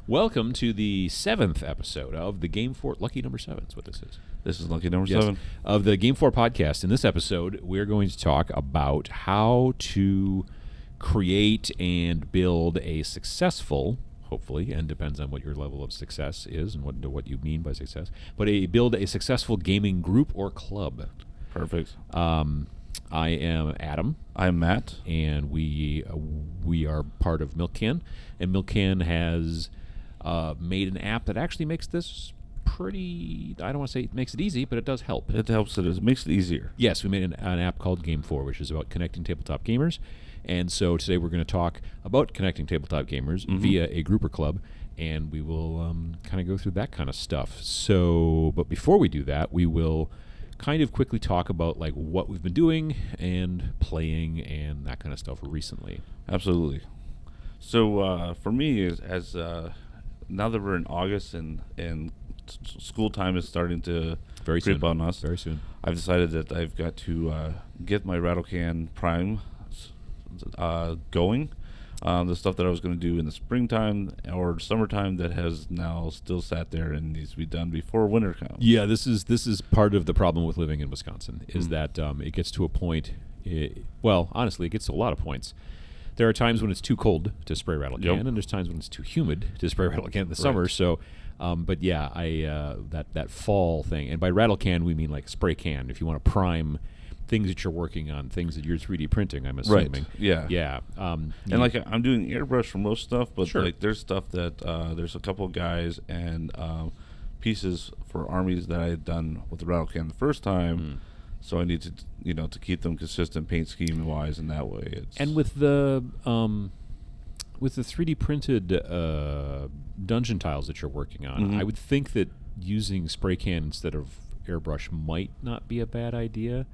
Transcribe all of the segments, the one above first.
Welcome to the 7th episode of the GameFor, lucky number 7 is what this is. This is lucky number 7. Of the GameFor Podcast. In this episode, we're going to talk about how to create and build a successful, hopefully, and depends on what your level of success is and what you mean by success, but build a successful gaming group or club. Perfect. I am Adam. I'm Matt. And we are part of Milk Can. And Milk Can has made an app that actually makes this pretty, I don't want to say it makes it easy, but it does help. It helps. It makes it easier. Yes, we made an app called GameFor, which is about connecting tabletop gamers. And so today we're going to talk about connecting tabletop gamers via a group or club, and we will kind of go through that kind of stuff. So, but before we do that, we will kind of quickly talk about like what we've been doing and playing and that kind of stuff recently. Absolutely. So for me, as now that we're in August and school time is starting to creep on us, very soon, I've decided that I've got to get my Rattle Can Prime going. The stuff that I was going to do in the springtime or summertime that has now still sat there and needs to be done before winter comes. Yeah, this is part of the problem with living in Wisconsin is that it gets to a point. Honestly, it gets to a lot of points. There are times when it's too cold to spray Rattle Can, and there's times when it's too humid to spray Rattle Can in the summer. So, but yeah, that fall thing, and by Rattle Can we mean like spray can. If you want to prime things that you're working on, things that you're 3D printing, I'm assuming. Right. Yeah. Yeah. And like I'm doing airbrush for most stuff, but sure. like there's stuff that there's a couple of guys and pieces for armies that I had done with the Rattle Can the first time. So I need to, to keep them consistent paint scheme wise, and that way it's. And with the 3D printed dungeon tiles that you're working on, I would think that using spray can instead of airbrush might not be a bad idea.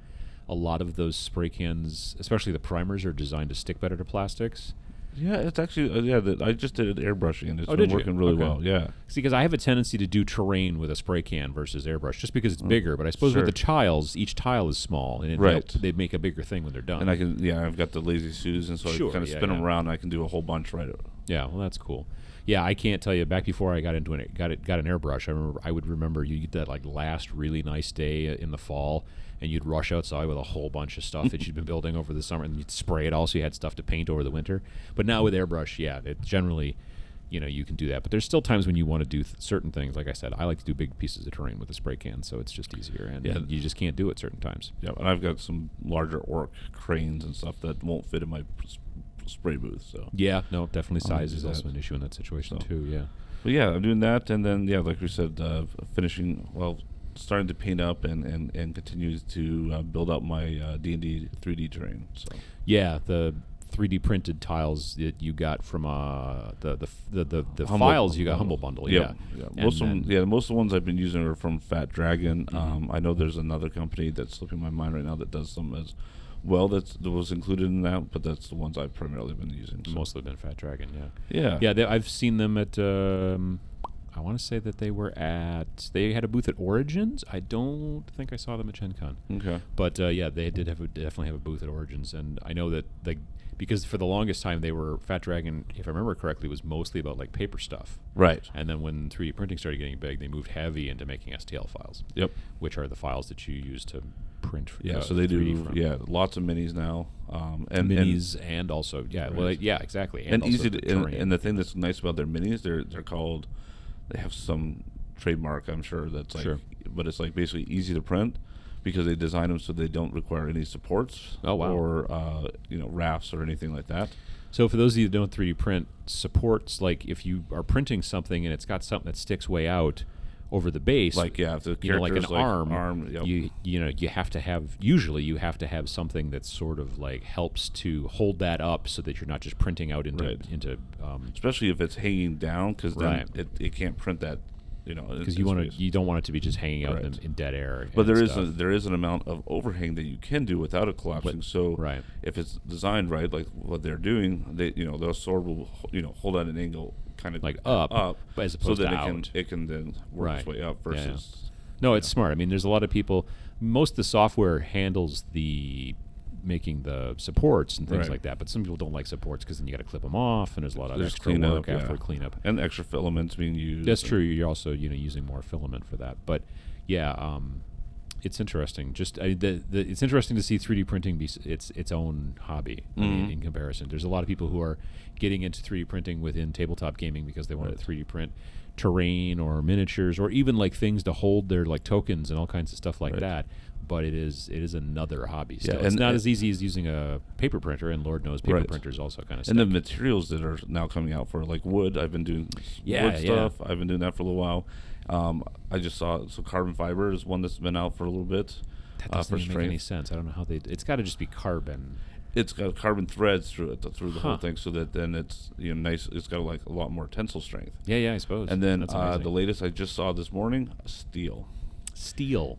A lot of those spray cans, especially the primers, are designed to stick better to plastics. Yeah, it's actually I just did airbrushing and it's been did working you? really Okay. well. Yeah. See, because I have a tendency to do terrain with a spray can versus airbrush, just because it's bigger. But I suppose with the tiles, each tile is small, and they make a bigger thing when they're done. And I've got the Lazy Susan, so I kind of spin them around. And I can do a whole bunch Yeah, well, that's cool. Yeah, I can't tell you. Back before I got into it, got an airbrush. I would remember you get that like last really nice day in the fall, and you'd rush outside with a whole bunch of stuff that you'd been building over the summer, and you'd spray it all, so you had stuff to paint over the winter. But now with airbrush, it generally, you can do that. But there's still times when you want to do certain things. Like I said, I like to do big pieces of terrain with a spray can, so it's just easier, and you just can't do it certain times. Yeah, and I've got some larger orc cranes and stuff that won't fit in my spray booth. So yeah, no, definitely size is also an issue in that situation too. Yeah, but yeah, I'm doing that, and then like we said, starting to paint up and continue to build up my D&D 3D terrain. So yeah, the 3D printed tiles that you got from the Humble, files you got Humble Bundle. Yeah. Most of the ones I've been using are from Fat Dragon. I know there's another company that's slipping my mind right now that does some as well that was included in that, but that's the ones I've primarily been using. So. Mostly been Fat Dragon. Yeah. I've seen them at. I want to say that they had a booth at Origins. I don't think I saw them at Gen Con. Okay. But they did definitely have a booth at Origins, and I know that because for the longest time Fat Dragon, if I remember correctly, was mostly about like paper stuff. Right. And then when 3D printing started getting big, they moved heavy into making STL files. Yep. Which are the files that you use to print. So they 3D do. from. Lots of minis now. And minis and also exactly. And also easy the and the thing that's nice about their minis, they're called. They have some trademark, I'm sure, that's like, but it's like basically easy to print because they design them so they don't require any supports or rafts or anything like that. So for those of you that don't 3D print, supports, like if you are printing something and it's got something that sticks way out over the base, like if the character's like an arm, yep. you have to have something that sort of like helps to hold that up so that you're not just printing out into especially if it's hanging down, because then it can't print that, because you don't want it to be just hanging out in dead air. But there is an amount of overhang that you can do without it collapsing. If it's designed right, like what they're doing, the sword will hold at an angle kind of like up as opposed so that to out. It can then work its way up versus. No, it's smart. I mean, there's a lot of people. Most of the software handles the making the supports and things like that. But some people don't like supports because then you got to clip them off, and there's a lot of extra work after cleanup. And extra filaments being used. That's true. You're also using more filament for that. But yeah, it's interesting. It's interesting to see 3D printing be its own hobby. I mean, in comparison, there's a lot of people who are getting into 3D printing within tabletop gaming because they want to 3D print terrain or miniatures or even like things to hold their like tokens and all kinds of stuff like that. But it is another hobby still. It's not as easy as using a paper printer, and Lord knows paper printers also kind of And the materials that are now coming out for like wood, I've been doing wood stuff. I've been doing that for a little while. I just saw carbon fiber is one that's been out for a little bit. That doesn't even make any sense. I don't know how it's got to just be carbon. It's got carbon threads through the whole thing, so that then it's nice. It's got like a lot more tensile strength. Yeah, I suppose. And then the latest I just saw this morning, steel.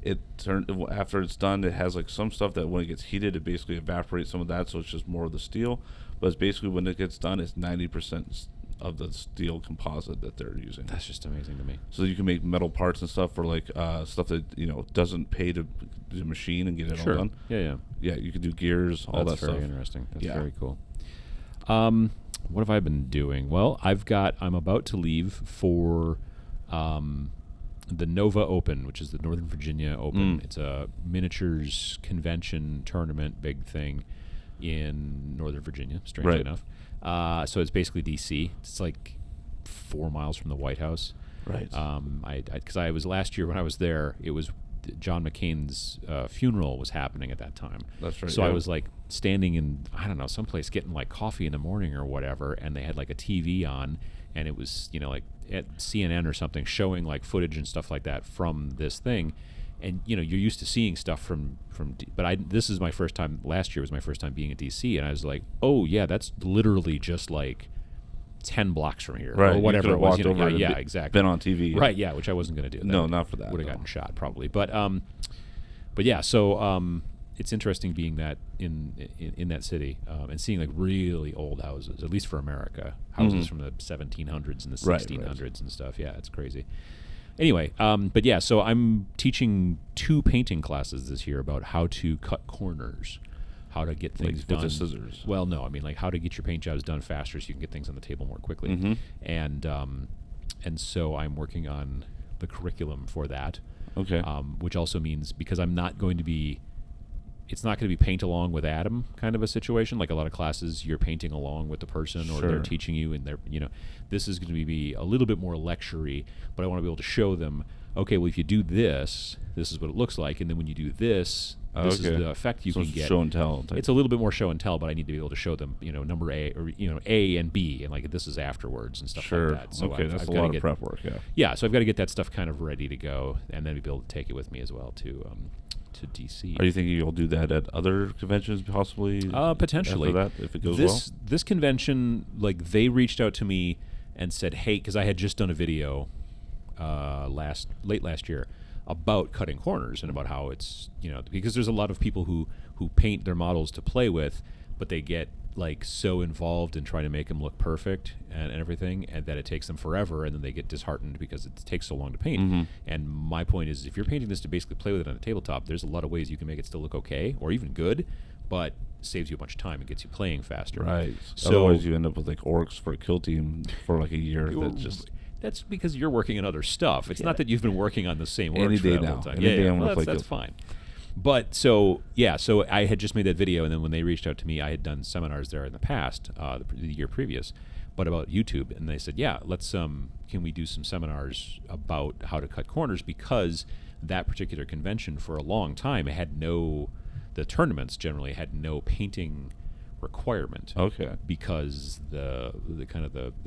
It turned after it's done. It has like some stuff that when it gets heated, it basically evaporates some of that, so it's just more of the steel. But it's basically when it gets done, it's 90% of the steel composite that they're using. That's just amazing to me. So you can make metal parts and stuff for like stuff that doesn't pay to the machine and get it all done. Yeah. You can do gears, all that stuff. That's very interesting. That's very cool. What have I been doing? Well, I'm about to leave for the Nova Open, which is the Northern Virginia Open. It's a miniatures convention tournament, big thing in Northern Virginia, strangely enough. So it's basically D.C. It's like 4 miles from the White House. Right. Because I was last year when I was there, it was John McCain's funeral was happening at that time. That's right. So I was like standing in, I don't know, someplace getting like coffee in the morning or whatever, and they had like a TV on, and it was, like at CNN or something showing like footage and stuff like that from this thing. And you're used to seeing stuff from this is my first time. Last year was my first time being at DC, and I was like, oh yeah, that's literally just like 10 blocks from here, or whatever it was. Exactly. Been on TV, right? Yeah, which I wasn't going to do. No, not for that. Would have gotten shot probably, but yeah. So it's interesting being that in that city and seeing like really old houses, at least for America, houses from the 1700s and the 1600s and stuff. Yeah, it's crazy. Anyway, but yeah, so I'm teaching 2 painting classes this year about how to cut corners, how to get things done. With the scissors? Well, no, I mean like how to get your paint jobs done faster so you can get things on the table more quickly. And so I'm working on the curriculum for that. Okay. Which also means because I'm not going to be, it's not going to be paint along with Adam kind of a situation. Like a lot of classes, you're painting along with the person or they're teaching you, and they're, this is going to be a little bit more lecture-y, but I want to be able to show them, okay, well, if you do this, this is what it looks like, and then when you do this, this is the effect you can get. Show and tell. It's a little bit more show and tell, but I need to be able to show them, number A or A and B, and like this is afterwards and stuff like that. So that's a lot of prep work. Yeah, so I've got to get that stuff kind of ready to go, and then be able to take it with me as well to DC. Are you thinking you'll do that at other conventions possibly? Potentially. After that, if it goes well? This convention, like they reached out to me and said, hey, because I had just done a video late last year about cutting corners and about how it's, because there's a lot of people who paint their models to play with, but they get like so involved in trying to make them look perfect and everything, and that it takes them forever, and then they get disheartened because it takes so long to paint. And my point is, if you're painting this to basically play with it on a tabletop, there's a lot of ways you can make it still look okay or even good, but saves you a bunch of time and gets you playing faster. Right. So otherwise you end up with like orcs for a kill team for like a year. That's because you're working on other stuff. It's not that you've been working on the same orcs any for day that now. whole time. Any day I'm gonna play that's fine. But so I had just made that video, and then when they reached out to me, I had done seminars there in the past, the year previous, but about YouTube, and they said, yeah, let's can we do some seminars about how to cut corners, because that particular convention for a long time the tournaments generally had no painting requirement. Okay. Because the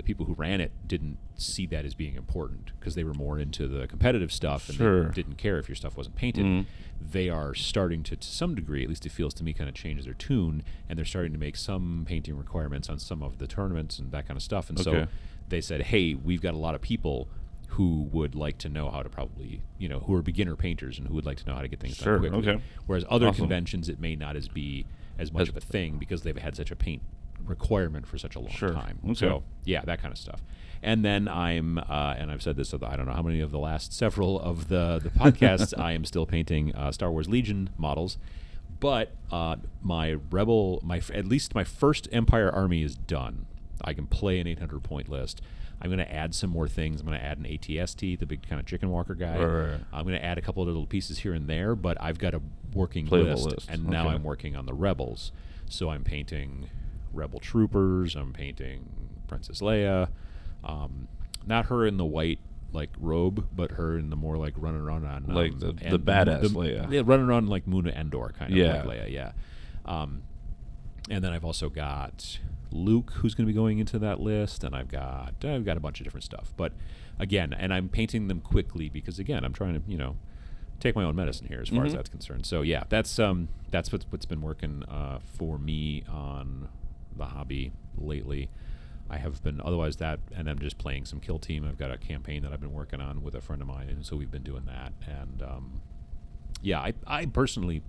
people who ran it didn't see that as being important, because they were more into the competitive stuff and they didn't care if your stuff wasn't painted. They are starting to some degree, at least it feels to me, kind of change their tune, and they're starting to make some painting requirements on some of the tournaments and that kind of stuff. And so they said, hey, we've got a lot of people who would like to know how to probably, who are beginner painters and who would like to know how to get things done quickly. Okay. Whereas other conventions, it may not be as much of a thing because they've had such a paint requirement for such a long time. Okay. So yeah, that kind of stuff. And then I'm, and I've said this, I don't know how many of the last several of the podcasts, I am still painting Star Wars Legion models, But at least my first Empire army is done. I can play an 800 point list. I'm going to add some more things. I'm going to add an ATST, the big kind of chicken walker guy. Right. I'm going to add a couple of little pieces here and there, but I've got a working list. And now I'm working on the rebels. So I'm painting rebel troopers. I'm painting Princess Leia. Not her in the white robe, but her in the more running around on the badass Leia. Yeah, running around like Moon Endor kind of like Leia. Yeah. And then I've also got Luke, who's going to be going into that list, and I've got a bunch of different stuff. But again, and I'm painting them quickly because again, I'm trying to take my own medicine here as far as that's concerned. So yeah, that's what's been working for me on the hobby lately. I have been otherwise that, and I'm just playing some Kill Team. I've got a campaign that I've been working on with a friend of mine, and so we've been doing that. And yeah, I personally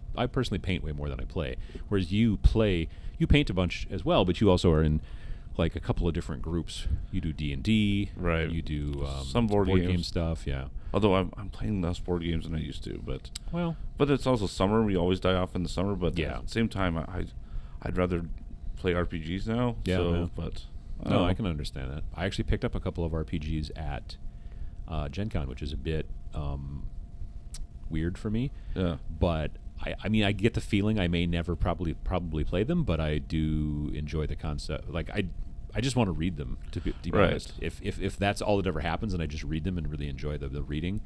paint way more than I play. Whereas you paint a bunch as well, but you also are in a couple of different groups. You do D&D, right? You do some board game stuff, yeah. Although I'm playing less board games than I used to, but it's also summer. We always die off in the summer, but at the same time, I'd rather play RPGs now. Yeah, so, but. No, I can understand that. I actually picked up a couple of RPGs at Gen Con, which is a bit weird for me. Yeah. But I mean, I get the feeling I may never probably play them, but I do enjoy the concept. I just want to read them, to be honest. If that's all that ever happens and I just read them and really enjoy the reading,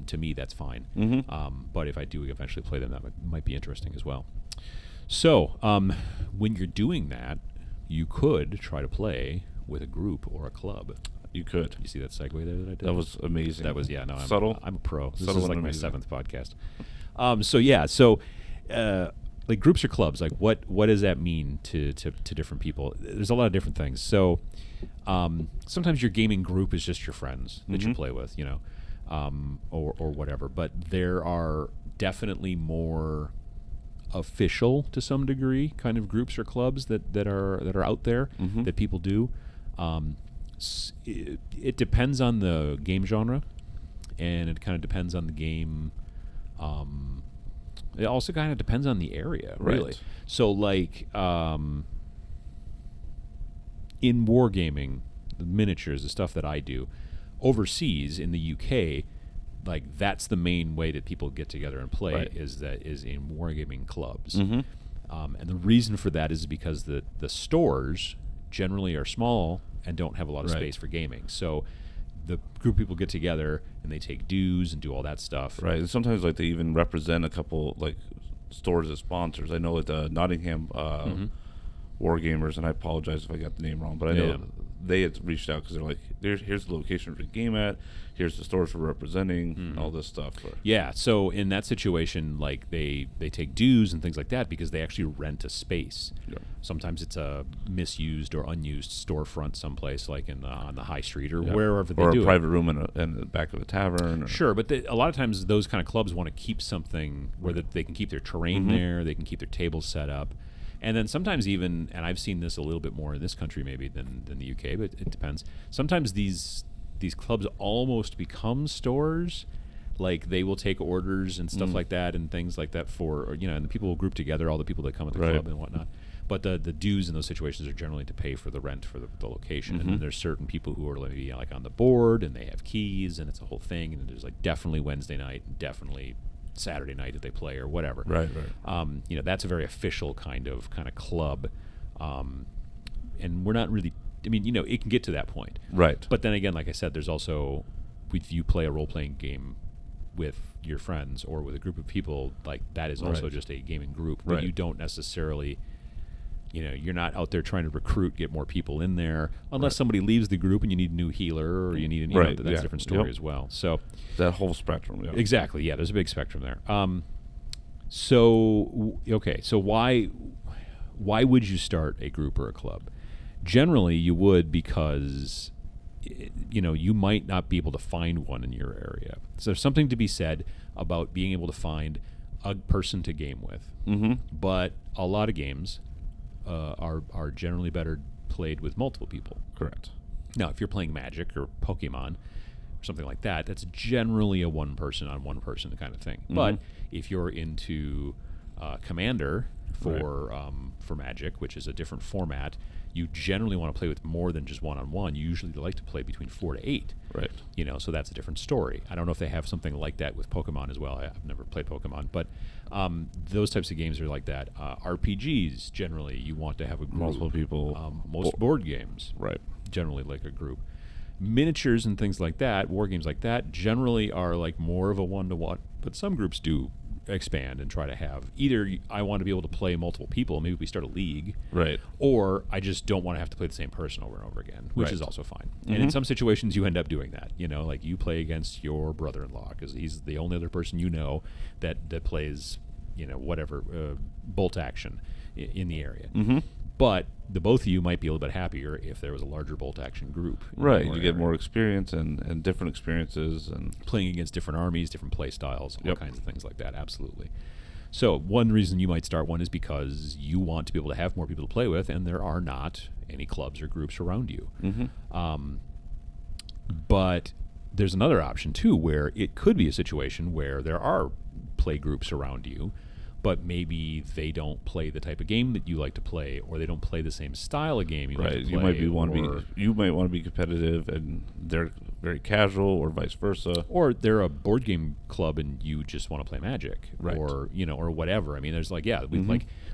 to me, that's fine. But if I do eventually play them, that might be interesting as well. So when you're doing that, you could try to play with a group or a club. You could. You see that segue there that I did? That was amazing. That was, subtle. I'm a pro. This subtle is like my amazing. 7th podcast. So groups or clubs, what does that mean to different people? There's a lot of different things. So sometimes your gaming group is just your friends that you play with, or whatever. But there are definitely more official to some degree kind of groups or clubs that are out there that people do. It depends on the game genre, and it kind of depends on the game. It also kind of depends on the area, really. Right. So in wargaming, the miniatures, the stuff that I do overseas in the UK, that's the main way that people get together and play is in wargaming clubs. And the reason for that is because the stores generally are small and don't have a lot of space for gaming. So the group of people get together and they take dues and do all that stuff. Right. And sometimes they even represent a couple stores as sponsors. I know the Nottingham Wargamers, and I apologize if I got the name wrong, but I know they had reached out because they're like, here's the location for the game at, here's the stores we're representing, all this stuff. Yeah, so in that situation, they take dues and things like that because they actually rent a space. Yeah. Sometimes it's a misused or unused storefront someplace, on the high street or wherever they do it. Or a private room in the back of a tavern. Sure, but a lot of times those kind of clubs want to keep something where they can keep their terrain there, they can keep their tables set up. And then sometimes even, and I've seen this a little bit more in this country maybe than the UK, but it depends. Sometimes these clubs almost become stores. They will take orders and stuff like that and things like that for, and the people will group together, all the people that come at the club and whatnot. But the dues in those situations are generally to pay for the rent for the location. And then there's certain people who are maybe on the board and they have keys and it's a whole thing. And there's definitely Wednesday night and definitely Saturday night that they play or whatever. Right. That's a very official kind of club, and we're not really. I mean, it can get to that point. Right. But then again, like I said, there's also if you play a role-playing game with your friends or with a group of people, that is also just a gaming group. But you don't necessarily. You're not out there trying to get more people in there unless somebody leaves the group and you need a new healer or you need that's a different story as well. So that whole spectrum. Yeah. Exactly. Yeah, there's a big spectrum there. So why would you start a group or a club? Generally, you would because you might not be able to find one in your area. So there's something to be said about being able to find a person to game with. But a lot of games are generally better played with multiple people. Correct. Now, if you're playing Magic or Pokemon or something like that, that's generally a one person on one person kind of thing. But if you're into Commander for Magic, which is a different format, you generally want to play with more than just one-on-one. You usually like to play between 4 to 8. Right. So that's a different story. I don't know if they have something like that with Pokemon as well. I've never played Pokemon, but those types of games are like that. RPGs, generally, you want to have a group. Multiple people. Most board games, right, generally like a group. Miniatures and things like that, war games like that, generally are like more of a one-to-one, but some groups do expand and try to have either I want to be able to play multiple people, maybe we start a league, right, or I just don't want to have to play the same person over and over again, which is also fine. And in some situations you end up doing that, like you play against your brother-in-law because he's the only other person that plays whatever bolt action in the area. But the both of you might be a little bit happier if there was a larger bolt action group. Right, you get more experience and different experiences and playing against different armies, different play styles, all kinds of things like that. Absolutely. So one reason you might start one is because you want to be able to have more people to play with, and there are not any clubs or groups around you. But there's another option too, where it could be a situation where there are play groups around you, but maybe they don't play the type of game that you like to play, or they don't play the same style of game you like to play. You might want to be competitive, and they're very casual, or vice versa. Or they're a board game club, and you just want to play Magic, or or whatever. I mean, there's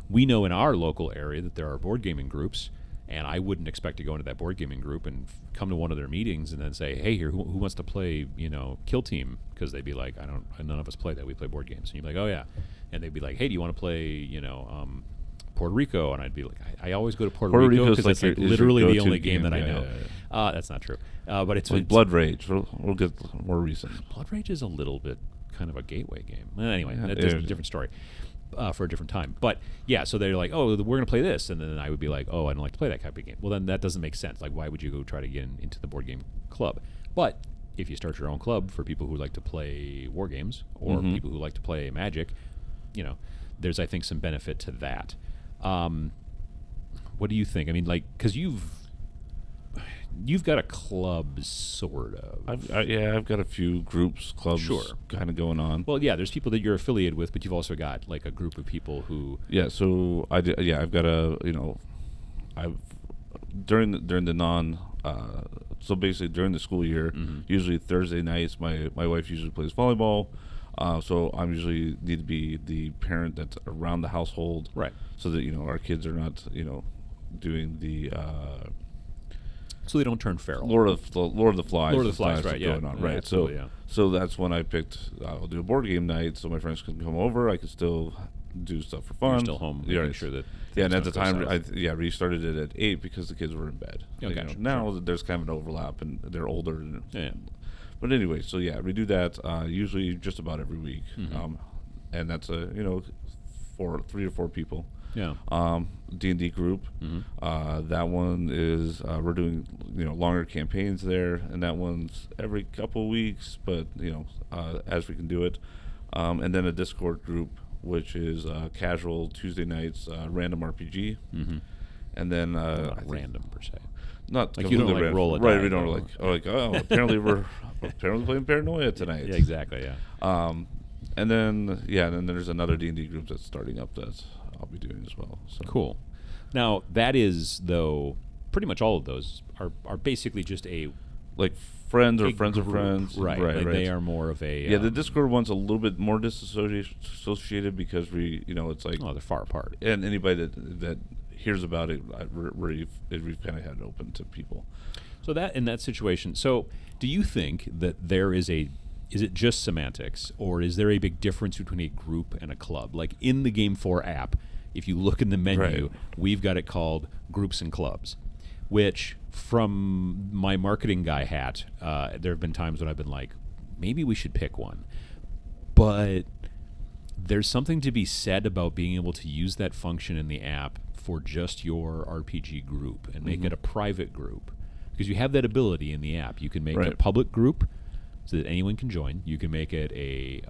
we know in our local area that there are board gaming groups, and I wouldn't expect to go into that board gaming group and come to one of their meetings and then say, "Hey, here, who wants to play, Kill Team?" Because they'd be like, none of us play that. We play board games." And you'd be like, "Oh yeah." And they'd be like, "Hey, do you want to play, Puerto Rico?" And I'd be like, "I always go to Puerto Rico because it's like literally the only game that I know." That's not true, but it's like Blood Rage. We'll get more recent. Blood Rage is a little bit kind of a gateway game. Anyway, that's a different story for a different time. But yeah, so they're like, "Oh, we're going to play this," and then I would be like, "Oh, I don't like to play that type of game." Well, then that doesn't make sense. Like, why would you go try to get into the board game club? But if you start your own club for people who like to play war games or people who like to play Magic, there's, I think, some benefit to that. What do you think? I mean, like, because you've got a club, sort of. I've got a few groups, clubs, kind of going on. Well, yeah, there's people that you're affiliated with, but you've also got like a group of people who. Yeah, so I've got during the non. So basically, during the school year, usually Thursday nights, my wife usually plays volleyball. So I'm usually need to be the parent that's around the household, right? So that our kids are not doing the so they don't turn feral. Lord of the Flies, right? Yeah, going on, right? So that's when I picked. I'll do a board game night, so my friends can come over. I can still do stuff for fun. You're still home, making sure that. Yeah, and at the time, restarted it at 8 because the kids were in bed. Gotcha. Now there's kind of an overlap, and they're older. But anyway, so we do that usually just about every week, and that's 3 or 4 people. Yeah. D&D group. That one is we're doing longer campaigns there, and that one's every couple weeks, but as we can do it. And then a Discord group, which is casual Tuesday nights, random RPG. And then not random per se. Not like you don't like roll it, right? We don't apparently we're playing Paranoia tonight. Yeah, exactly. Yeah. And then there's another D&D group that's starting up that I'll be doing as well. So. Cool. Now that is though pretty much all of those are basically just a like friends or friends of friends, right? Like they are more of a the Discord one's a little bit more disassociated because it's like they're far apart, and anybody that hears about it, we've kind of had it open to people. So that in that situation, so do you think that there is it just semantics, or is there a big difference between a group and a club? Like in the GameFor app, if you look in the menu, we've got it called groups and clubs, which from my marketing guy hat, there have been times when I've been like, maybe we should pick one. But there's something to be said about being able to use that function in the app for just your RPG group and make it a private group. Because you have that ability in the app. You can make a public group, so that anyone can join. You can make it a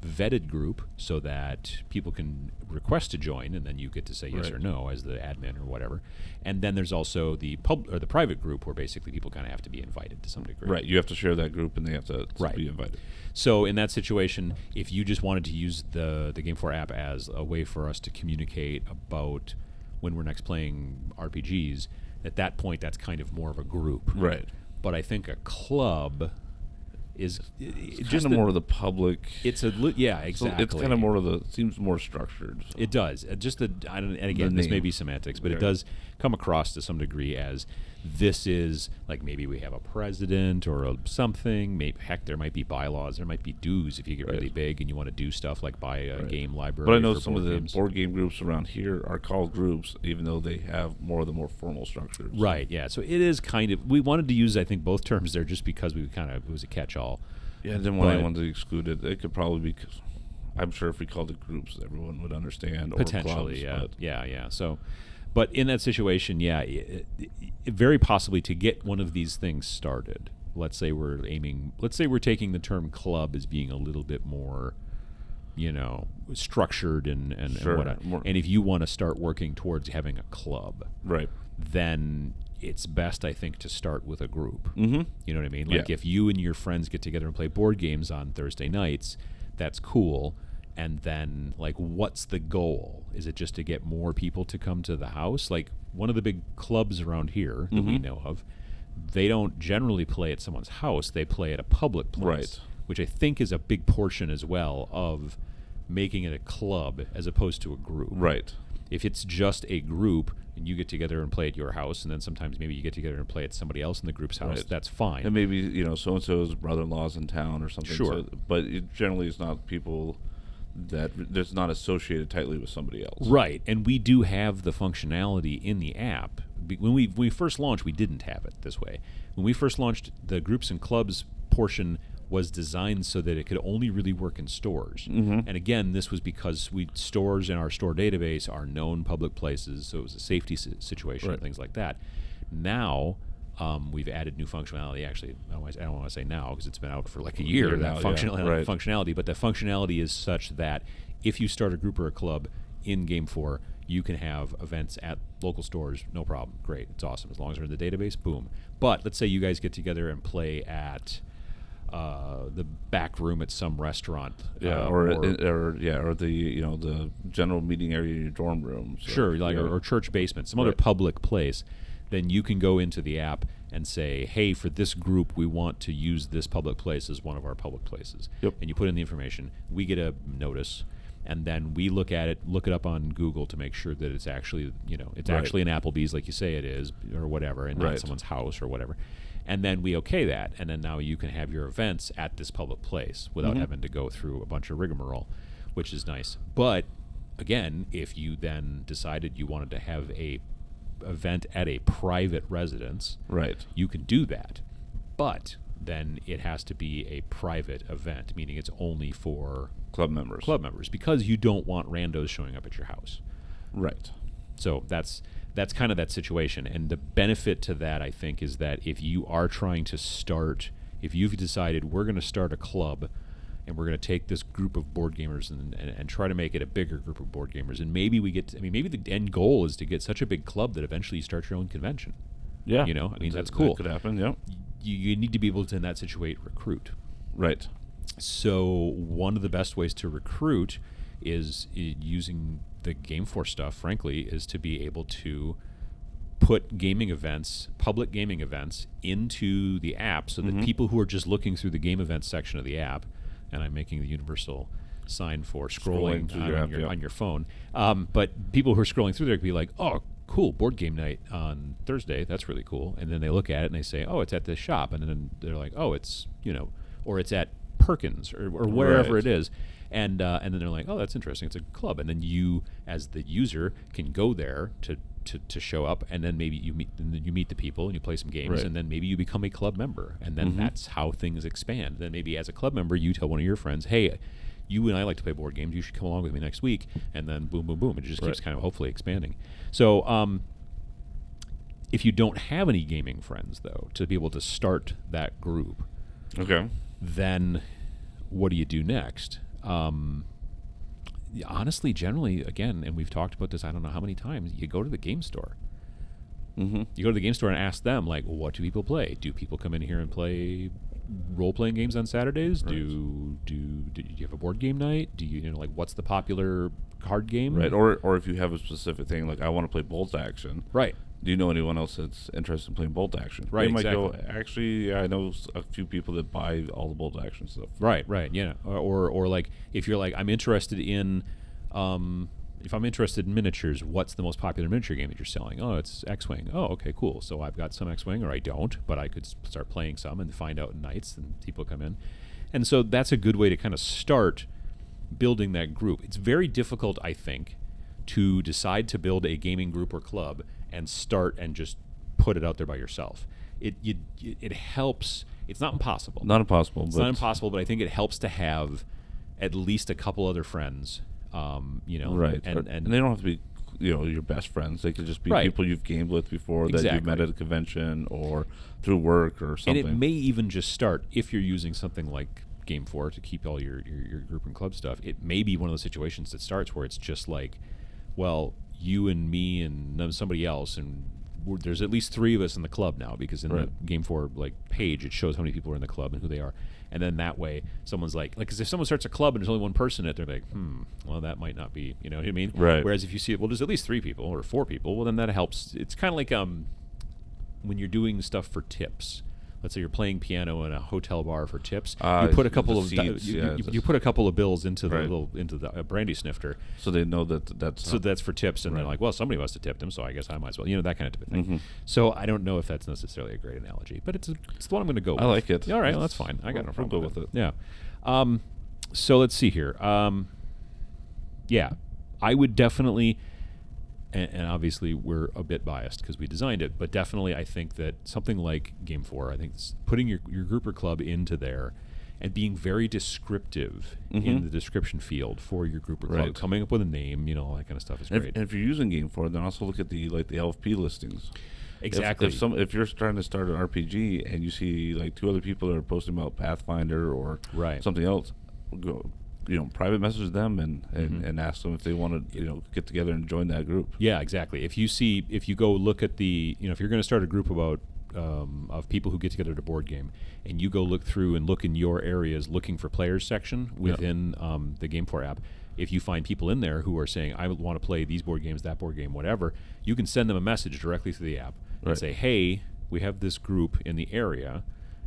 vetted group so that people can request to join, and then you get to say yes or no as the admin or whatever. And then there's also the the private group where basically people kind of have to be invited to some degree. Right. You have to share that group, and they have to be invited. So in that situation, if you just wanted to use the GameFor app as a way for us to communicate about when we're next playing RPGs, at that point that's kind of more of a group. Right. But I think a club is just kind of more of the public. It's exactly. So it's kind of more of the seems more structured. So. It does. And again, this may be semantics, but it does come across to some degree as this is like maybe we have a president or something. Maybe heck, there might be bylaws. There might be dues if you get really big and you want to do stuff like buy a game library. But I know some of the board game groups around here are called groups, even though they have more of the more formal structures. Right. Yeah. So it is kind of. We wanted to use I think both terms there just because it was a catch-all. Yeah. I didn't want anyone to exclude it. It could probably be. I'm sure if we called it groups, everyone would understand. Potentially. Or clubs, yeah. So. But in that situation, very possibly to get one of these things started, let's say we're taking the term club as being a little bit more, structured and whatnot. And if you want to start working towards having a club, right, then it's best, I think, to start with a group. Mm-hmm. You know what I mean? Like if you and your friends get together and play board games on Thursday nights, that's cool. And then, like, what's the goal? Is it just to get more people to come to the house? Like, one of the big clubs around here that we know of, they don't generally play at someone's house. They play at a public place, which I think is a big portion as well of making it a club as opposed to a group. Right. If it's just a group and you get together and play at your house, and then sometimes maybe you get together and play at somebody else in the group's house, that's fine. And maybe, so-and-so's brother-in-law's in town or something. Sure. But it generally is not people that's not associated tightly with somebody else. Right, and we do have the functionality in the app. When we first launched, we didn't have it this way. When we first launched, the groups and clubs portion was designed so that it could only really work in stores. Mm-hmm. And again, this was because stores in our store database are known public places, so it was a safety situation and things like that. Now, we've added new functionality. Actually, I don't want to say now because it's been out for like a year. Functionality, but the functionality is such that if you start a group or a club in GameFor, you can have events at local stores, no problem. Great, it's awesome as long as they're in the database. Boom. But let's say you guys get together and play at the back room at some restaurant. Or the general meeting area in your dorm room. So, sure, or church basement, some other public place. Then you can go into the app and say, hey, for this group, we want to use this public place as one of our public places. Yep. And you put in the information. We get a notice, and then we look at it, look it up on Google to make sure that it's actually, actually an Applebee's like you say it is, or whatever, and not someone's house or whatever. And then we okay that, and then now you can have your events at this public place without having to go through a bunch of rigmarole, which is nice. But, again, if you then decided you wanted to have a event at a private residence, you can do that, but then it has to be a private event, meaning it's only for club members because you don't want randos showing up at your house. So that's kind of that situation. And the benefit to that, I think, is that if you are trying to if you've decided we're going to start a club and we're going to take this group of board gamers and try to make it a bigger group of board gamers. And maybe maybe the end goal is to get such a big club that eventually you start your own convention. Yeah. That's cool. That could happen, yeah. You need to be able to, in that situation, recruit. Right. So one of the best ways to recruit is using the GameFor stuff, frankly, is to be able to put public gaming events into the app so that people who are just looking through the game events section of the app, and I'm making the universal sign for scrolling on your phone. But people who are scrolling through there could be like, oh, cool, board game night on Thursday. That's really cool. And then they look at it and they say, oh, it's at this shop. And then they're like, oh, it's, or it's at Perkins or wherever it is. And then they're like, oh, that's interesting. It's a club. And then you, as the user, can go there to show up, and then maybe you meet the people and you play some games, and then maybe you become a club member, and then that's how things expand. Then maybe as a club member, you tell one of your friends, hey, you and I like to play board games. You should come along with me next week, and then boom, boom, boom. It just keeps kind of hopefully expanding. So if you don't have any gaming friends, though, to be able to start that group, then what do you do next? Honestly, generally, again, and we've talked about this I don't know how many times, you go to the game store. Mm-hmm. You go to the game store and ask them, like, what do people play? Do people come in here and play role-playing games on Saturdays? Right. Do you have a board game night? Do you, like, what's the popular card game? Right, or if you have a specific thing, like I want to play Bolt Action. Right. Do you know anyone else that's interested in playing Bolt Action? Right, they might exactly. go, actually, I know a few people that buy all the Bolt Action stuff. Right, yeah. Or like, if you're like, I'm interested in, if I'm interested in miniatures, what's the most popular miniature game that you're selling? Oh, it's X-Wing. Oh, okay, cool. So I've got some X-Wing, or I don't, but I could start playing some and find out nights, and people come in. And so that's a good way to kind of start building that group. It's very difficult, I think, to decide to build a gaming group or club and start and just put it out there by yourself. It helps. It's not impossible. Not impossible. It's not impossible, but I think it helps to have at least a couple other friends. Right. And they don't have to be, your best friends. They could just be people you've gamed with before that you've met at a convention or through work or something. And it may even just start, if you're using something like GameFor to keep all your group and club stuff, it may be one of those situations that starts where it's just like, well, you and me and somebody else, and there's at least 3 of us in the club now, because in the GameFor page it shows how many people are in the club and who they are, and then that way someone's like, because if someone starts a club and there's only one person in it, they're like, well, that might not be, you know what I mean? Right. Whereas if you see it, well, there's at least 3 people or 4 people, well, then that helps. It's kind of like when you're doing stuff for tips. Let's say you're playing piano in a hotel bar for tips. You put a couple of you put a couple of bills into the brandy snifter, so they know that's for tips, and they're like, well, somebody must have tipped him, so I guess I might as well, that kind of thing. Mm-hmm. So I don't know if that's necessarily a great analogy, but it's the one I'm going to go with. I like it. All right, well, that's fine. I got no problem with it. Yeah. So let's see here. Yeah, I would definitely. And obviously we're a bit biased because we designed it, but definitely I think that something like GameFor, I think putting your group or club into there and being very descriptive in the description field for your group or club, coming up with a name, all that kind of stuff is great. And if you're using GameFor, then also look at the LFP listings. Exactly. If you're trying to start an RPG and you see 2 other people that are posting about Pathfinder or something else, go private message them and ask them if they want to get together and join that group. Yeah, exactly. If you go look at the if you're going to start a group about of people who get together to board game, and you go look through and look in your areas looking for players section within the GameFor app, if you find people in there who are saying, I want to play these board games, that board game, whatever, you can send them a message directly through the app and say, hey, we have this group in the area,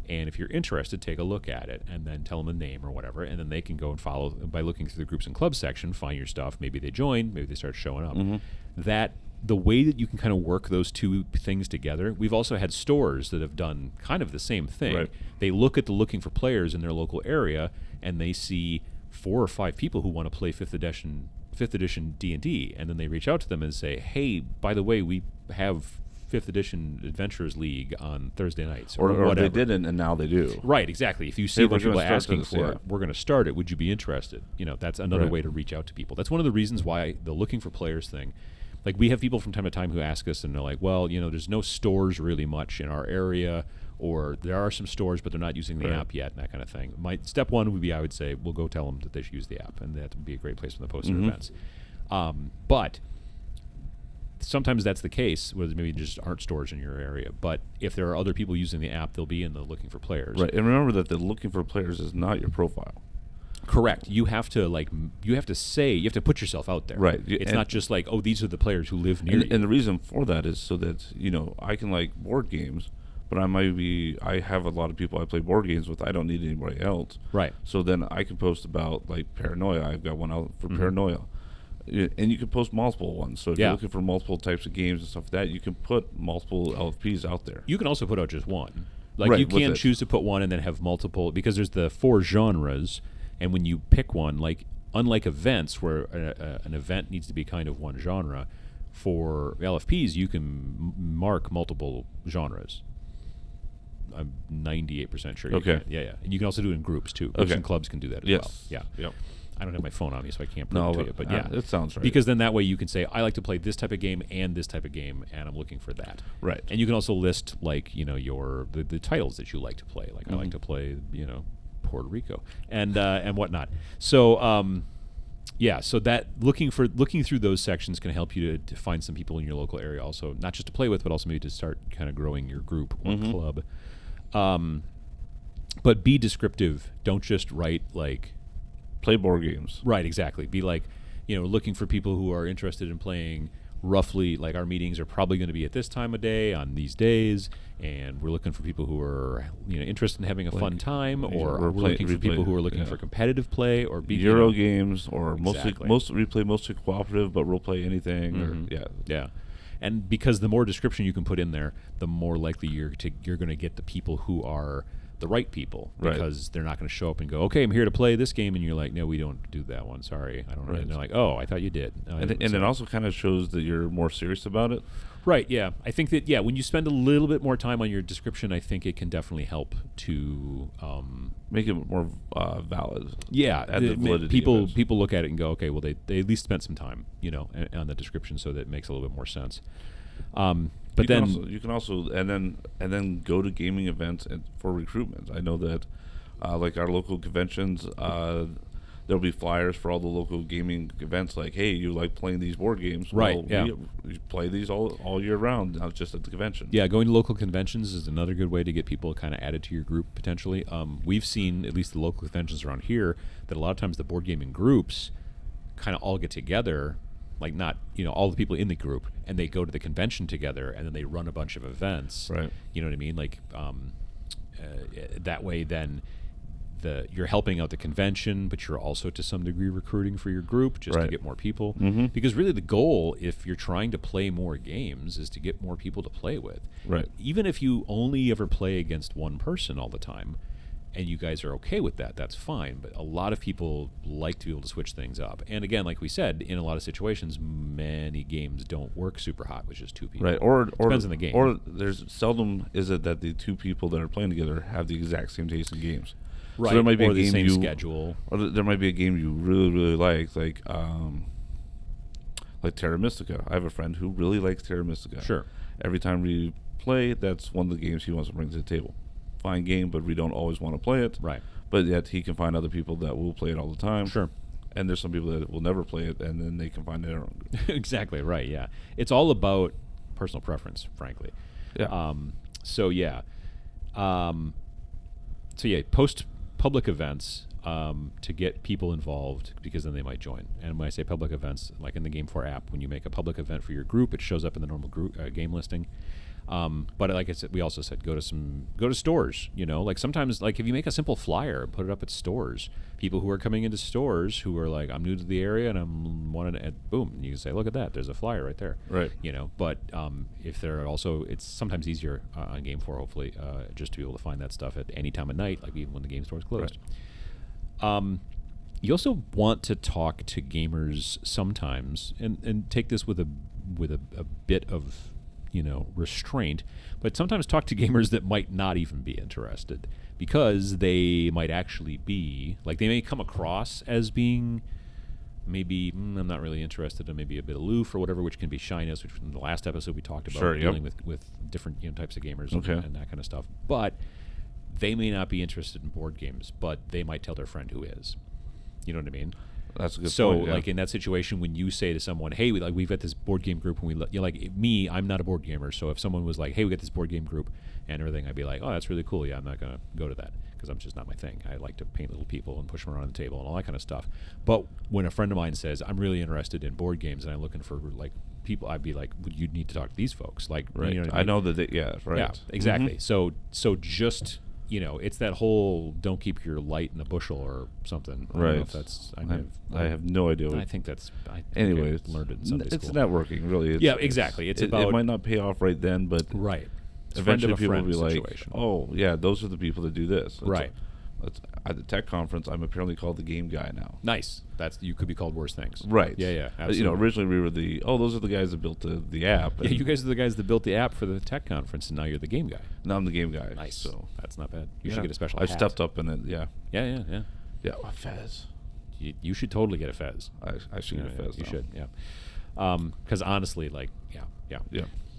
and if you're interested, take a look at it, and then tell them the name or whatever, and then they can go and follow by looking through the groups and clubs section, find your stuff. Maybe they join, maybe they start showing up. That the way that you can kind of work those 2 things together. We've also had stores that have done kind of the same thing. Right. They look at the looking for players in their local area, and they see 4 or 5 people who want to play 5th edition D&D, and then they reach out to them and say, hey, by the way, we have 5th edition Adventurers League on Thursday nights, or whatever. They didn't, and now they do. Right, exactly. If you see a bunch of people asking for it, we're going to start it. Would you be interested? That's another way to reach out to people. That's one of the reasons why the looking for players thing. We have people from time to time who ask us, and they're like, well, there's no stores really much in our area, or there are some stores, but they're not using the app yet, and that kind of thing. My step 1 would be, I would say, we'll go tell them that they should use the app, and that would be a great place for them to post their events. But sometimes that's the case, where maybe there just aren't stores in your area. But if there are other people using the app, they'll be in the looking for players. Right, and remember that the looking for players is not your profile. Correct. You have to put yourself out there. Right. It's not just like, oh, these are the players who live near you. And the reason for that is so that I can like board games, but I have a lot of people I play board games with. I don't need anybody else. Right. So then I can post about paranoia. I've got one out for paranoia. And you can post multiple ones. So if you're looking for multiple types of games and stuff like that, you can put multiple LFPs out there. You can also put out just one. You can choose to put one and then have multiple, because there's the 4 genres, and when you pick one, unlike events where an event needs to be kind of one genre, for LFPs you can mark multiple genres. I'm 98% sure. Okay. Yeah. And you can also do it in groups too. Groups and clubs can do that as well. Yeah. Yep. I don't have my phone on me, so I can't prove it to you. But yeah, it sounds right. Because then that way you can say, I like to play this type of game and this type of game, and I'm looking for that. Right. And you can also list the titles that you like to play. I like to play Puerto Rico and whatnot. So so that looking through those sections can help you to find some people in your local area, also not just to play with, but also maybe to start kind of growing your group or club. But be descriptive. Don't just write like play board games. Right, exactly. Be like, looking for people who are interested in playing roughly, like our meetings are probably going to be at this time of day on these days, and we're looking for people who are interested in having a fun time, or we're looking for people who are looking for competitive play or Euro games, or mostly cooperative, but we'll play anything. Yeah. And because the more description you can put in there, the more likely you're going to get the people who are the right people, because they're not going to show up and go, okay, I'm here to play this game, and you're like, no, we don't do that one, sorry, I don't know. And they're like, oh, I thought you did. And it also kind of shows that you're more serious about it. Right, yeah. I think that, when you spend a little bit more time on your description, I think it can definitely help to make it more valid. Yeah, people look at it and go, okay, well, they at least spent some time, on the description, so that it makes a little bit more sense. But you can also and then go to gaming events for recruitment. I know that like our local conventions, there'll be flyers for all the local gaming events. Like, hey, you like playing these board games? Right. Well, we play these all year round, not just at the convention. Yeah, going to local conventions is another good way to get people kind of added to your group potentially. We've seen, at least the local conventions around here, that a lot of times the board gaming groups kind of all get together. Like, not all the people in the group, and they go to the convention together, and then they run a bunch of events. Right. You know what I mean? Like that way, then you're helping out the convention, but you're also to some degree recruiting for your group just to get more people. Because really, the goal, if you're trying to play more games, is to get more people to play with. Right. Even if you only ever play against one person all the time, and you guys are okay with that, that's fine. But a lot of people like to be able to switch things up. And again, like we said, in a lot of situations, many games don't work super hot with just two people. Right. Or depends on the game. Or there's seldom is it that the two people that are playing together have the exact same taste in games. Right. So there might be or a the game same schedule. Or there might be a game you really, really like Terra Mystica. I have a friend who really likes Terra Mystica. Sure. Every time we play, that's one of the games he wants to bring to the table. Fine game, but we don't always want to play it. Right. But yet he can find other people that will play it all the time. Sure. And there's some people that will never play it, and then they can find their own. Exactly, right, yeah. It's all about personal preference, frankly. Yeah. Post public events to get people involved, because then they might join. And when I say public events, like in the GameFor app, when you make a public event for your group, it shows up in the normal group game listing. But like I said, we also said go to stores. Like sometimes, like if you make a simple flyer and put it up at stores, people who are coming into stores who are like, I'm new to the area and I'm wanting to, boom, and you can say, look at that, there's a flyer right there. Right. But if they're also, it's sometimes easier on GameFor, hopefully, just to be able to find that stuff at any time of night, like even when the game store is closed. Right. You also want to talk to gamers sometimes, and take this with a bit of restraint, but sometimes talk to gamers that might not even be interested, because they might actually be, like, they may come across as being maybe, I'm not really interested, and maybe a bit aloof or whatever, which can be shyness, which in the last episode we talked about, dealing with different types of gamers and that kind of stuff. But they may not be interested in board games, but they might tell their friend who is. You know what I mean? That's a good point. So, like in that situation, when you say to someone, "Hey, we've got this board game group," and like me, I'm not a board gamer. So if someone was like, "Hey, we got this board game group," and everything, I'd be like, "Oh, that's really cool. Yeah, I'm not gonna go to that because I'm just not my thing. I like to paint little people and push them around the table and all that kind of stuff." But when a friend of mine says, "I'm really interested in board games and I'm looking for like people," I'd be like, "Well, you need to talk to these folks." Like, right? You know what I mean? I know that. Yeah, right. Yeah, exactly. So just. It's that whole "don't keep your light in a bushel" or something. I don't know if that's. I have no idea. I think that's. Anyway, I learned it in Sunday it's school. Networking, really. Yeah, exactly. It's about. It might not pay off right then, but right. Eventually, people will be situation. like, "Oh, yeah, those are the people that do this." Right. At the tech conference, I'm apparently called the game guy now. Nice. You could be called worse things. Right. Yeah. Absolutely. Originally we were those are the guys that built the app. Yeah, you guys are the guys that built the app for the tech conference, and now you're the game guy. Now I'm the game guy. Nice. So that's not bad. You should get a special hat. I stepped up in it. Yeah. Yeah. Yeah. A fez. You should totally get a fez. I should get a fez. You should. Yeah. Because honestly, like, yeah.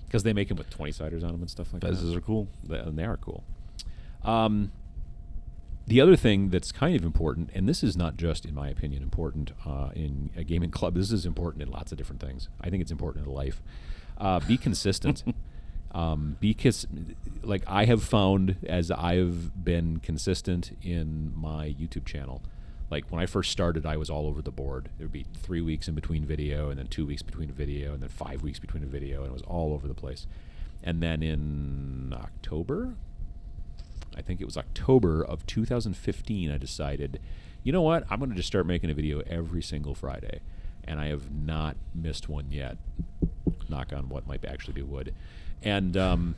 Because they make them with 20-siders on them and stuff like that. Fezes are cool. And they are cool. The other thing that's kind of important, and this is not just, in my opinion, important in a gaming club. This is important in lots of different things. I think it's important in life. Be consistent. Because, like, I have found as I've been consistent in my YouTube channel, like when I first started, I was all over the board. There would be 3 weeks in between video, and then 2 weeks between a video, and then 5 weeks between a video, and it was all over the place. And then in October, I think it was October of 2015, I decided, you know what, I'm going to just start making a video every single Friday. And I have not missed one yet. Knock on what might actually be wood. And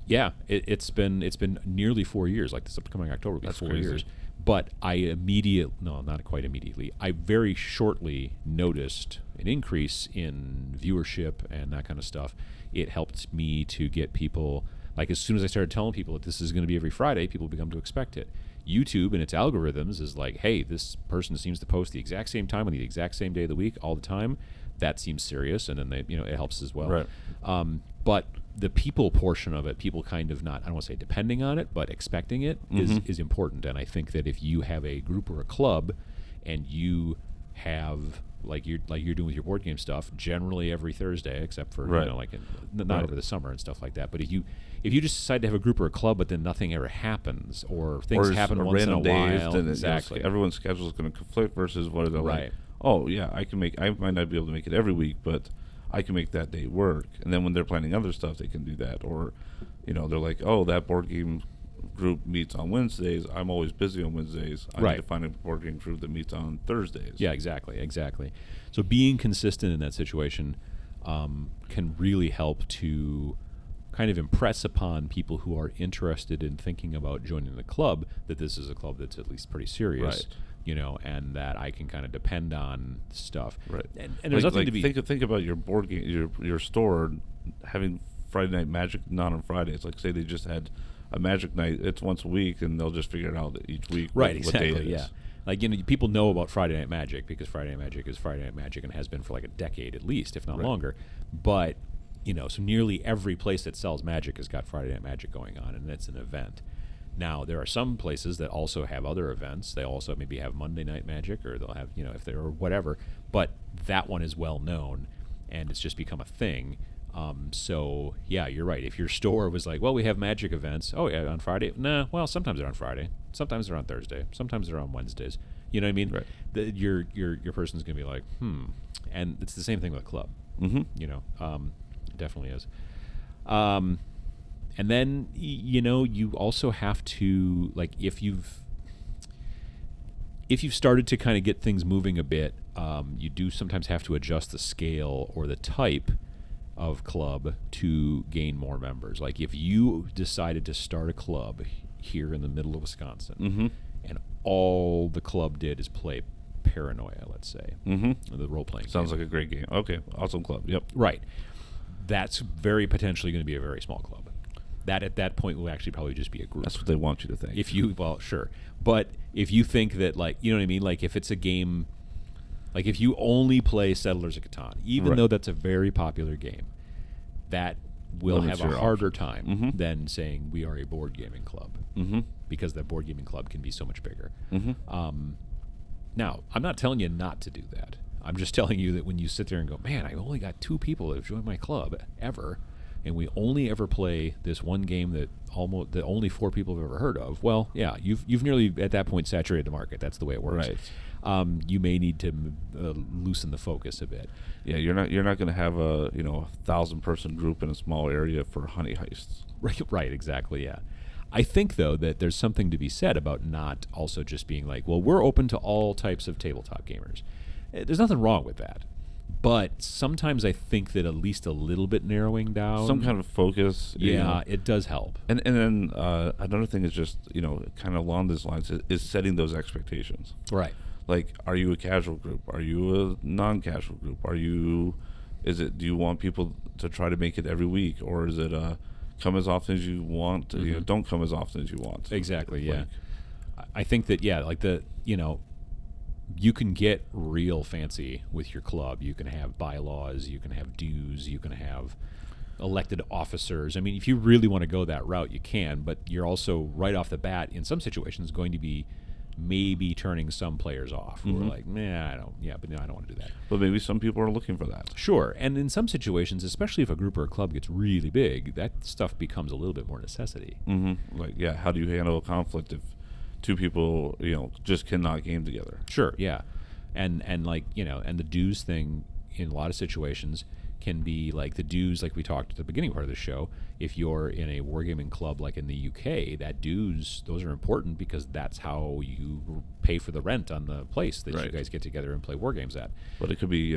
it's been nearly 4 years. Like this upcoming October will be 4 years. But I not quite immediately. I very shortly noticed an increase in viewership and that kind of stuff. It helped me to get people, like as soon as I started telling people that this is going to be every Friday, people become to expect it. YouTube and its algorithms is like, hey, this person seems to post the exact same time on the exact same day of the week all the time. That seems serious, and then it helps as well. Right. But the people portion of it, people kind of not, I don't want to say depending on it, but expecting it is important. And I think that if you have a group or a club, and you have like you're doing with your board game stuff, generally every Thursday, except for not over the summer and stuff like that. But if you just decide to have a group or a club, but then nothing ever happens, or things happen once in a while, then exactly, everyone's schedule is going to conflict versus what are they like? Oh yeah, I might not be able to make it every week, but I can make that day work. And then when they're planning other stuff, they can do that. Or, they're like, oh, that board game group meets on Wednesdays. I'm always busy on Wednesdays. I need to find a board game group that meets on Thursdays. Yeah, exactly. So being consistent in that situation can really help to kind of impress upon people who are interested in thinking about joining the club that this is a club that's at least pretty serious. Right. And that I can kind of depend on stuff. Right. And there's nothing to be... Think about your board game, your store having Friday Night Magic not on Fridays. Like, say they just had a Magic night, it's once a week, and they'll just figure it out each week what day it is. Yeah. Like, people know about Friday Night Magic because Friday Night Magic is Friday Night Magic and has been for like a decade at least, if not longer. But, so nearly every place that sells Magic has got Friday Night Magic going on, and it's an event. Now, there are some places that also have other events. They also maybe have Monday Night Magic, or they'll have, if they're, or whatever. But that one is well known, and it's just become a thing. So, yeah, you're right. If your store was like, well, we have Magic events. Oh, yeah, on Friday? Nah, well, sometimes they're on Friday. Sometimes they're on Thursday. Sometimes they're on Wednesdays. You know what I mean? Right. Your person's going to be like, And it's the same thing with a club. It definitely is. And then, you also have to, like, if you've started to kind of get things moving a bit, you do sometimes have to adjust the scale or the type of club to gain more members. Like, if you decided to start a club here in the middle of Wisconsin, and all the club did is play Paranoia, let's say, the role-playing Sounds like a great game. Okay, awesome club. Yep. Right. That's very potentially going to be a very small club. That at that point will actually probably just be a group. That's what they want you to think. Sure. But if you think that, like, you know what I mean? Like, if it's a game, like if you only play Settlers of Catan, even though that's a very popular game, that will have a harder time than saying we are a board gaming club, because the board gaming club can be so much bigger. Now, I'm not telling you not to do that. I'm just telling you that when you sit there and go, man, I've only got 2 people that have joined my club ever, and we only ever play this one game that only 4 people have ever heard of. Well, yeah, you've nearly at that point saturated the market. That's the way it works. Right. You may need to loosen the focus a bit. Yeah, you're not going to have a 1,000-person group in a small area for honey heists. Right. Exactly. Yeah. I think though that there's something to be said about not also just being like, well, we're open to all types of tabletop gamers. There's nothing wrong with that. But sometimes I think that at least a little bit narrowing down, some kind of focus, it does help. And then another thing is just kind of along these lines is setting those expectations. Right. Like, are you a casual group? Are you a non-casual group? Do you want people to try to make it every week, or is it come as often as you want? Don't come as often as you want. Exactly. Yeah. I think that you can get real fancy with your club. You can have bylaws, you can have dues, you can have elected officers. I mean, if you really want to go that route, you can, but you're also right off the bat in some situations going to be maybe turning some players off who are like, I don't want to do that. But maybe some people are looking for that. Sure. And in some situations, especially if a group or a club gets really big, that stuff becomes a little bit more necessity. Like, how do you handle a conflict if two people, just cannot game together? Sure, yeah. And like, and the dues thing in a lot of situations can be like the dues, like we talked at the beginning part of the show. If you're in a wargaming club like in the UK, that dues, those are important because that's how you pay for the rent on the place that you guys get together and play war games at. But it could be,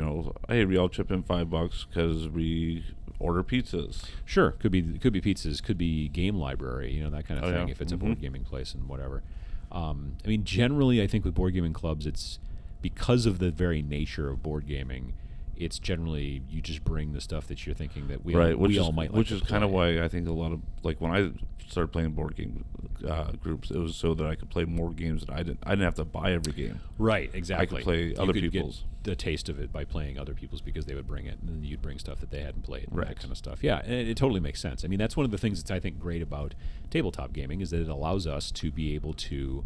hey, we all chip in $5 because we order pizzas. Sure, could be pizzas, could be game library, that kind of thing. If it's a board gaming place and whatever. I mean, generally, I think with board gaming clubs, it's because of the very nature of board gaming. It's generally you just bring the stuff that you're thinking that we all might like. Which is kind of why I think a lot of, like, when I started playing board game groups, it was so that I could play more games that I didn't have to buy every game. Right, exactly. I could play other people's. Get the taste of it by playing other people's because they would bring it, and then you'd bring stuff that they hadn't played, and that kind of stuff. Yeah, and it totally makes sense. I mean, that's one of the things that's I think great about tabletop gaming is that it allows us to be able to,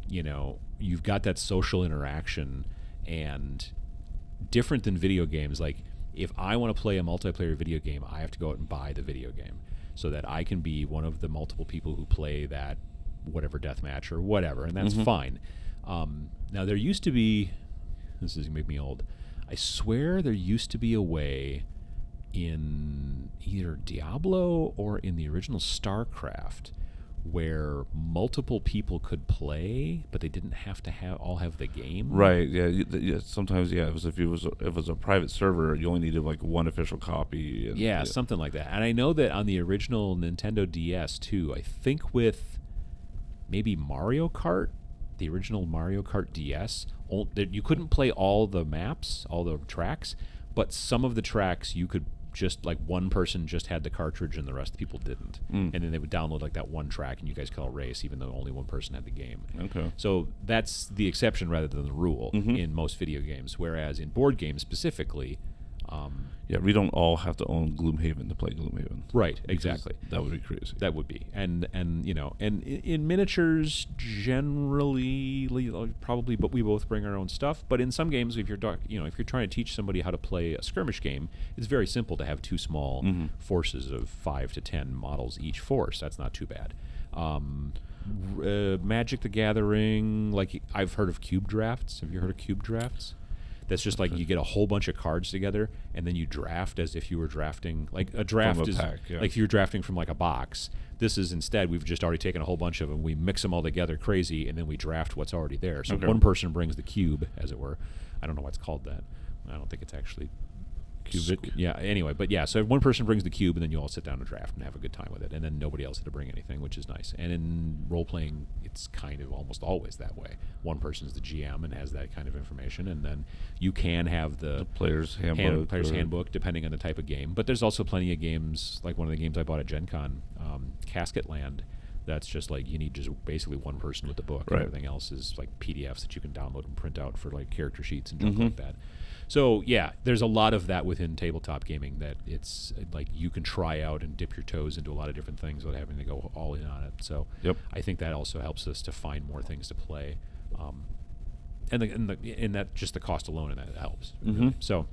you've got that social interaction and. Different than video games. Like, if I want to play a multiplayer video game, I have to go out and buy the video game so that I can be one of the multiple people who play that whatever deathmatch or whatever, and that's fine. Now, there used to be, this is going to make me old, I swear there used to be a way in either Diablo or in the original StarCraft where multiple people could play, but they didn't have to all have the game. Right. Yeah. Sometimes, it was if it was a private server, you only needed like one official copy. And, something like that. And I know that on the original Nintendo DS too, I think with maybe Mario Kart, the original Mario Kart DS, you couldn't play all the maps, all the tracks, but some of the tracks you could. Just like one person just had the cartridge and the rest of the people didn't. And then they would download like that one track and you guys could all race even though only one person had the game. Okay. So that's the exception rather than the rule in most video games. Whereas in board games specifically... we don't all have to own Gloomhaven to play Gloomhaven. Right, exactly. That would be crazy. That would be. And in miniatures, generally, probably, but we both bring our own stuff. But in some games, if you're trying to teach somebody how to play a skirmish game, it's very simple to have two small forces of 5 to 10 models each force. That's not too bad. Magic the Gathering, like I've heard of cube drafts. Have you heard of cube drafts? That's just like you get a whole bunch of cards together and then you draft as if you were drafting. Like a draft is pack, like if you're drafting from like a box. This is instead we've just already taken a whole bunch of them. We mix them all together crazy and then we draft what's already there. So one person brings the cube, as it were. I don't know why it's called that. I don't think it's actually cubic. Anyway, but so one person brings the cube and then you all sit down and draft and have a good time with it. And then nobody else had to bring anything, which is nice. And in role-playing, it's kind of almost always that way. One person's the GM and has that kind of information, and then you can have the player's handbook, depending on the type of game. But there's also plenty of games, like one of the games I bought at Gen Con, Casket Land, that's just like you need just basically one person with the book. And everything else is like PDFs that you can download and print out for like character sheets and junk like that. So there's a lot of that within tabletop gaming that it's like you can try out and dip your toes into a lot of different things without having to go all in on it. So I think that also helps us to find more things to play, and that just the cost alone in that helps. Really. So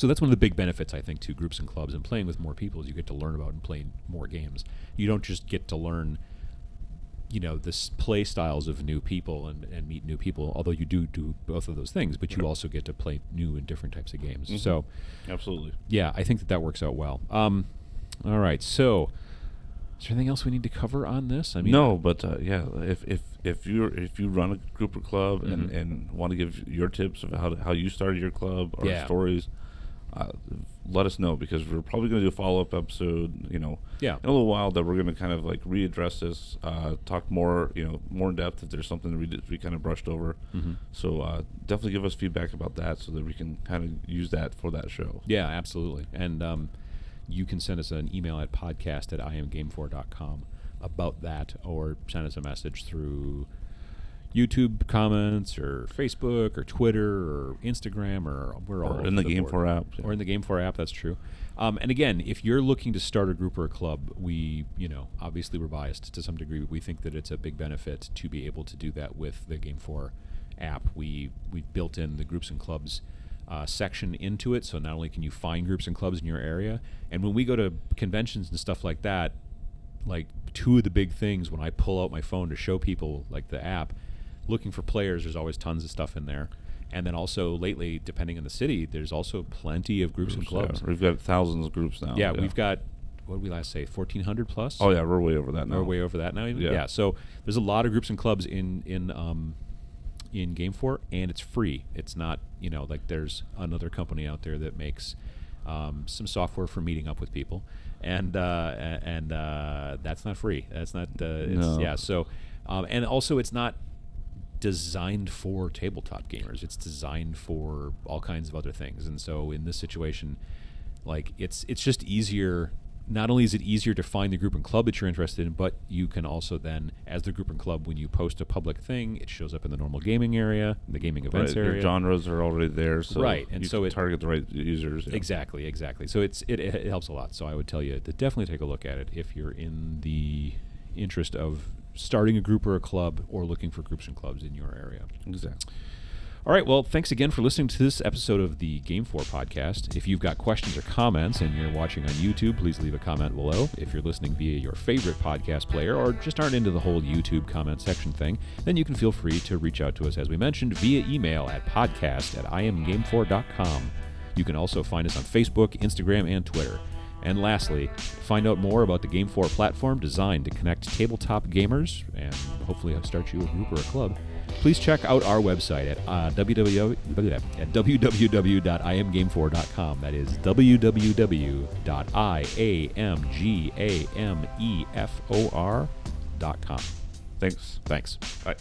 that's one of the big benefits I think to groups and clubs and playing with more people is you get to learn about and play more games. You don't just get to learn the play styles of new people and meet new people, although you do both of those things, but you also get to play new and different types of games. So absolutely. I think that works out well. All right, so is there anything else we need to cover on this? I mean, no, but if you run a group or club and want to give your tips of how you started your club or stories, let us know, because we're probably going to do a follow-up episode, in a little while, that we're going to kind of like readdress this, talk more, more in depth if there's something that we kind of brushed over. So definitely give us feedback about that so that we can kind of use that for that show. Yeah, absolutely. And you can send us an email at podcast@iamgamefor.com about that, or send us a message through YouTube comments or Facebook or Twitter or Instagram, or we're all in the GameFor app. Or in the GameFor app, that's true. And again, if you're looking to start a group or a club, we, obviously we're biased to some degree, but we think that it's a big benefit to be able to do that with the GameFor app. We built in the groups and clubs section into it, so not only can you find groups and clubs in your area, and when we go to conventions and stuff like that, like two of the big things when I pull out my phone to show people like the app, looking for players, there's always tons of stuff in there. And then also lately, depending on the city, there's also plenty of groups and clubs. Yeah. We've got thousands of groups now. Yeah, we've got, what did we last say, 1,400 plus? Oh yeah, we're way over that now. We're way over that now even? Yeah. So there's a lot of groups and clubs in GameFor, and it's free. It's not, like there's another company out there that makes some software for meeting up with people, and that's not free. That's not. No. Yeah. So, and also it's not designed for tabletop gamers. It's designed for all kinds of other things. And so in this situation, like it's just easier. Not only is it easier to find the group and club that you're interested in, but you can also then, as the group and club, when you post a public thing, it shows up in the normal gaming area, the gaming events area. Your genres are already there, so and you so can target the right users. Yeah. Exactly. So it helps a lot. So I would tell you to definitely take a look at it if you're in the interest of starting a group or a club or looking for groups and clubs in your area. Exactly. All right, well, thanks again for listening to this episode of the GameFor Podcast. If you've got questions or comments and you're watching on YouTube, please leave a comment below. If you're listening via your favorite podcast player or just aren't into the whole YouTube comment section thing, then you can feel free to reach out to us, as we mentioned, via email at podcast@iamgamefor.com. You can also find us on Facebook, Instagram, and Twitter. And lastly, find out more about the GameFor platform designed to connect tabletop gamers and hopefully start you a group or a club. Please check out our website at www.iamgamefor.com. That is www.iamgamefor.com. Thanks. Bye.